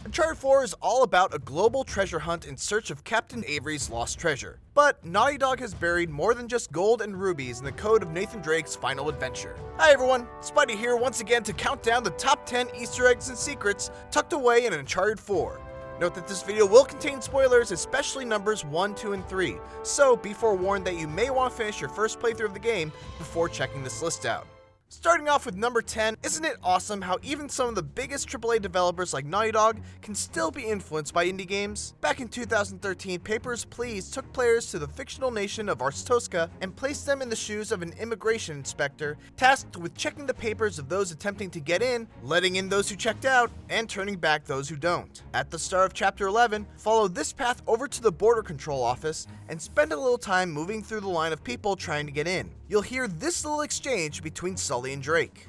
Uncharted 4 is all about a global treasure hunt in search of Captain Avery's lost treasure. But Naughty Dog has buried more than just gold and rubies in the code of Nathan Drake's final adventure. Hi everyone, Spidey here once again to count down the top 10 Easter eggs and secrets tucked away in Uncharted 4. Note that this video will contain spoilers, especially numbers 1, 2, and 3, so be forewarned that you may want to finish your first playthrough of the game before checking this list out. Starting off with number 10, isn't it awesome how even some of the biggest AAA developers like Naughty Dog can still be influenced by indie games? Back in 2013, Papers, Please took players to the fictional nation of Arstotzka and placed them in the shoes of an immigration inspector tasked with checking the papers of those attempting to get in, letting in those who checked out, and turning back those who don't. At the start of Chapter 11, follow this path over to the Border Control office and spend a little time moving through the line of people trying to get in. You'll hear this little exchange between Sully and Drake.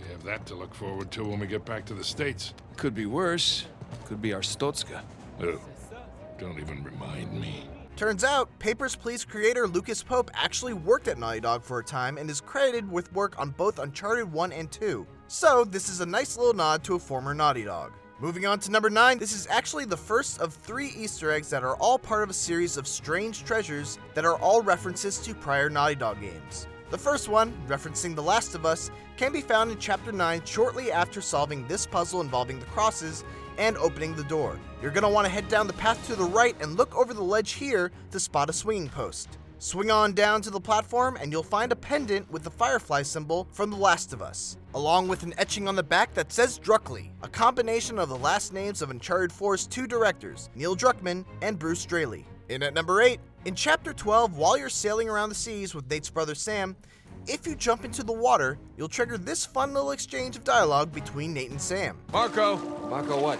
We have that to look forward to when we get back to the States. Could be worse. Could be Arstotzka. Oh, don't even remind me. Turns out, Papers, Please creator Lucas Pope actually worked at Naughty Dog for a time and is credited with work on both Uncharted 1 and 2. So this is a nice little nod to a former Naughty Dog. Moving on to number 9, this is actually the first of 3 Easter eggs that are all part of a series of strange treasures that are all references to prior Naughty Dog games. The first one, referencing The Last of Us, can be found in Chapter 9 shortly after solving this puzzle involving the crosses and opening the door. You're going to want to head down the path to the right and look over the ledge here to spot a swinging post. Swing on down to the platform and you'll find a pendant with the Firefly symbol from The Last of Us, along with an etching on the back that says Druckley, a combination of the last names of Uncharted 4's 2 directors, Neil Druckmann and Bruce Straley. In at number 8, in Chapter 12, while you're sailing around the seas with Nate's brother Sam, if you jump into the water, you'll trigger this fun little exchange of dialogue between Nate and Sam. Marco! Marco what?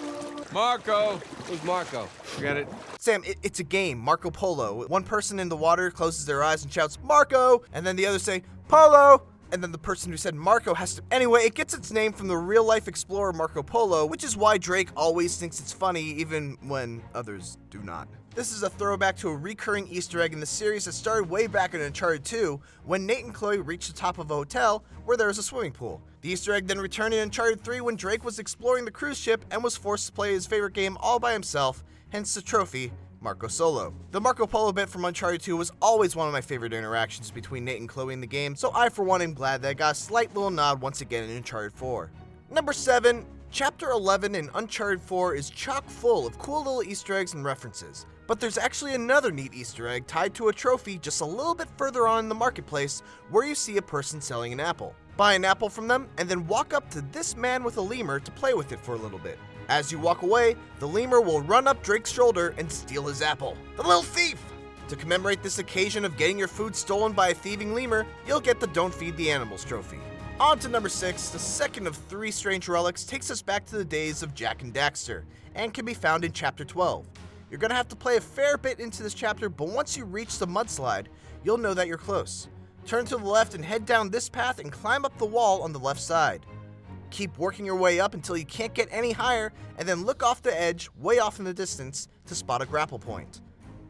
Marco! Who's Marco? Forget it. Sam, it's a game, Marco Polo. One person in the water closes their eyes and shouts, Marco! And then the others say, Polo! And then the person who said Marco has to... Anyway, it gets its name from the real-life explorer Marco Polo, which is why Drake always thinks it's funny, even when others do not. This is a throwback to a recurring Easter egg in the series that started way back in Uncharted 2, when Nate and Chloe reached the top of a hotel where there was a swimming pool. The Easter egg then returned in Uncharted 3 when Drake was exploring the cruise ship and was forced to play his favorite game all by himself, hence the trophy, Marco Solo. The Marco Polo bit from Uncharted 2 was always one of my favorite interactions between Nate and Chloe in the game, so I for one am glad that I got a slight little nod once again in Uncharted 4. Number 7, Chapter 11 in Uncharted 4 is chock full of cool little Easter eggs and references. But there's actually another neat Easter egg tied to a trophy just a little bit further on in the marketplace where you see a person selling an apple. Buy an apple from them and then walk up to this man with a lemur to play with it for a little bit. As you walk away, the lemur will run up Drake's shoulder and steal his apple. The little thief! To commemorate this occasion of getting your food stolen by a thieving lemur, you'll get the Don't Feed the Animals trophy. On to number 6, the second of 3 strange relics takes us back to the days of Jak and Daxter, and can be found in Chapter 12. You're going to have to play a fair bit into this chapter, but once you reach the mudslide, you'll know that you're close. Turn to the left and head down this path and climb up the wall on the left side. Keep working your way up until you can't get any higher, and then look off the edge, way off in the distance, to spot a grapple point.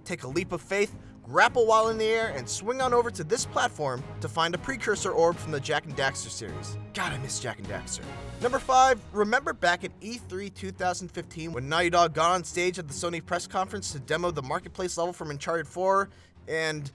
Take a leap of faith, grapple while in the air, and swing on over to this platform to find a precursor orb from the Jak and Daxter series. God, I miss Jak and Daxter. Number 5, remember back at E3 2015 when Naughty Dog got on stage at the Sony press conference to demo the marketplace level from Uncharted 4, and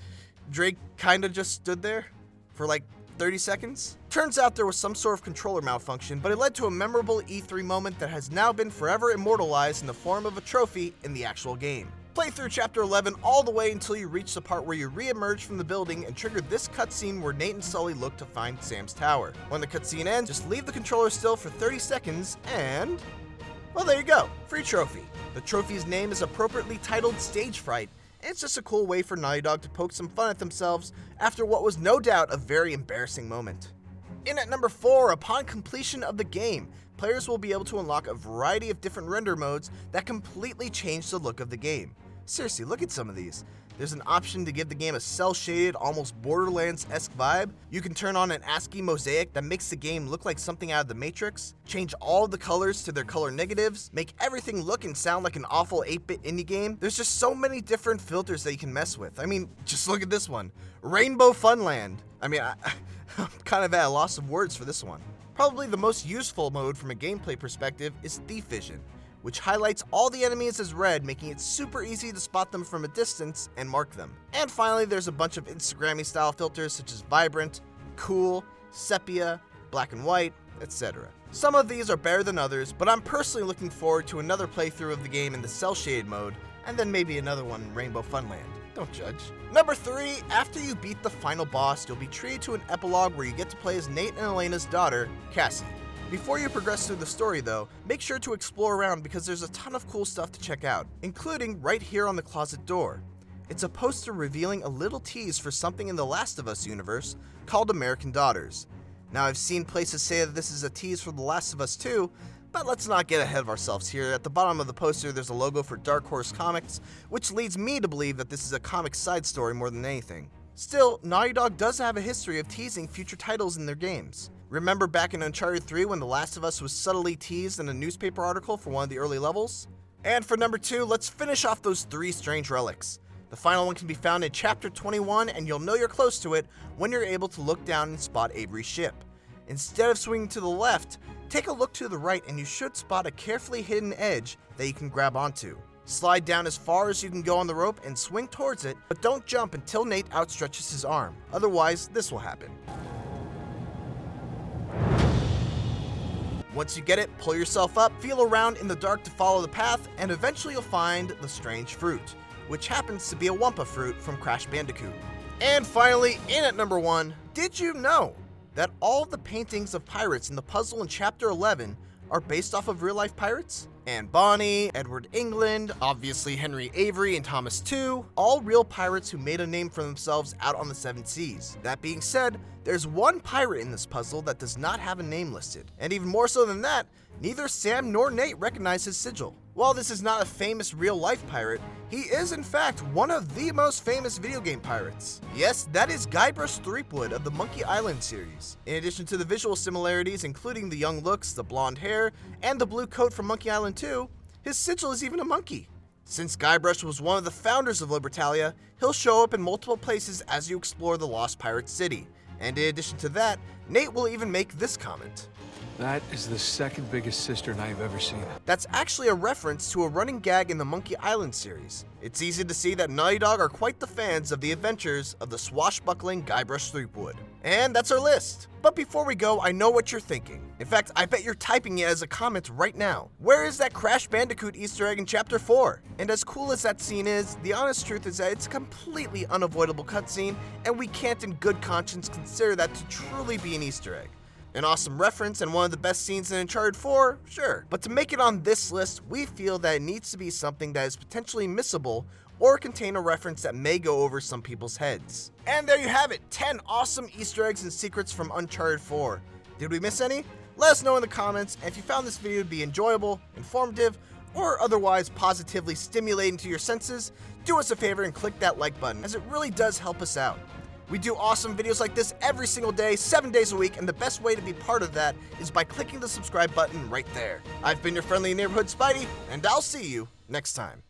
Drake kinda just stood there for like 30 seconds? Turns out there was some sort of controller malfunction, but it led to a memorable E3 moment that has now been forever immortalized in the form of a trophy in the actual game. Play through Chapter 11 all the way until you reach the part where you re-emerge from the building and trigger this cutscene where Nate and Sully look to find Sam's tower. When the cutscene ends, just leave the controller still for 30 seconds and... well, there you go, free trophy. The trophy's name is appropriately titled Stage Fright, and it's just a cool way for Naughty Dog to poke some fun at themselves after what was no doubt a very embarrassing moment. In at number 4, upon completion of the game, players will be able to unlock a variety of different render modes that completely change the look of the game. Seriously, look at some of these. There's an option to give the game a cel-shaded, almost Borderlands-esque vibe. You can turn on an ASCII mosaic that makes the game look like something out of the Matrix, change all of the colors to their color negatives, make everything look and sound like an awful 8-bit indie game. There's just so many different filters that you can mess with. I mean, just look at this one. Rainbow Funland. I mean, I'm kind of at a loss of words for this one. Probably the most useful mode from a gameplay perspective is Thief Vision, which highlights all the enemies as red, making it super easy to spot them from a distance and mark them. And finally, there's a bunch of Instagrammy style filters such as Vibrant, Cool, Sepia, Black and White, etc. Some of these are better than others, but I'm personally looking forward to another playthrough of the game in the cel shaded mode, and then maybe another one in Rainbow Funland. Don't judge. Number 3, after you beat the final boss, you'll be treated to an epilogue where you get to play as Nate and Elena's daughter, Cassie. Before you progress through the story though, make sure to explore around because there's a ton of cool stuff to check out, including right here on the closet door. It's a poster revealing a little tease for something in the Last of Us universe called American Daughters. Now I've seen places say that this is a tease for The Last of Us 2, but let's not get ahead of ourselves here. At the bottom of the poster there's a logo for Dark Horse Comics, which leads me to believe that this is a comic side story more than anything. Still, Naughty Dog does have a history of teasing future titles in their games. Remember back in Uncharted 3 when The Last of Us was subtly teased in a newspaper article for one of the early levels? And for number 2, let's finish off those 3 strange relics. The final one can be found in Chapter 21, and you'll know you're close to it when you're able to look down and spot Avery's ship. Instead of swinging to the left, take a look to the right and you should spot a carefully hidden edge that you can grab onto. Slide down as far as you can go on the rope and swing towards it, but don't jump until Nate outstretches his arm. Otherwise, this will happen. Once you get it, pull yourself up, feel around in the dark to follow the path, and eventually you'll find the strange fruit, which happens to be a Wampa Fruit from Crash Bandicoot. And finally, in at number 1, did you know that all of the paintings of pirates in the puzzle in Chapter 11 are based off of real-life pirates? Anne Bonny, Edward England, obviously Henry Avery and Thomas Tew, all real pirates who made a name for themselves out on the 7 seas. That being said, there's one pirate in this puzzle that does not have a name listed. And even more so than that, neither Sam nor Nate recognize his sigil. While this is not a famous real-life pirate, he is in fact one of the most famous video game pirates. Yes, that is Guybrush Threepwood of the Monkey Island series. In addition to the visual similarities, including the young looks, the blonde hair, and the blue coat from Monkey Island 2, his sigil is even a monkey. Since Guybrush was one of the founders of Libertalia, he'll show up in multiple places as you explore the Lost Pirate City. And in addition to that, Nate will even make this comment. That is the second biggest cistern I've ever seen. That's actually a reference to a running gag in the Monkey Island series. It's easy to see that Naughty Dog are quite the fans of the adventures of the swashbuckling Guybrush Threepwood. And that's our list. But before we go, I know what you're thinking. In fact, I bet you're typing it as a comment right now. Where is that Crash Bandicoot Easter egg in Chapter 4? And as cool as that scene is, the honest truth is that it's a completely unavoidable cutscene, and we can't in good conscience consider that to truly be an Easter egg. An awesome reference and one of the best scenes in Uncharted 4? Sure. But to make it on this list, we feel that it needs to be something that is potentially missable or contain a reference that may go over some people's heads. And there you have it, 10 awesome Easter eggs and secrets from Uncharted 4. Did we miss any? Let us know in the comments, and if you found this video to be enjoyable, informative, or otherwise positively stimulating to your senses, do us a favor and click that like button, as it really does help us out. We do awesome videos like this every single day, 7 days a week, and the best way to be part of that is by clicking the subscribe button right there. I've been your friendly neighborhood Spidey, and I'll see you next time.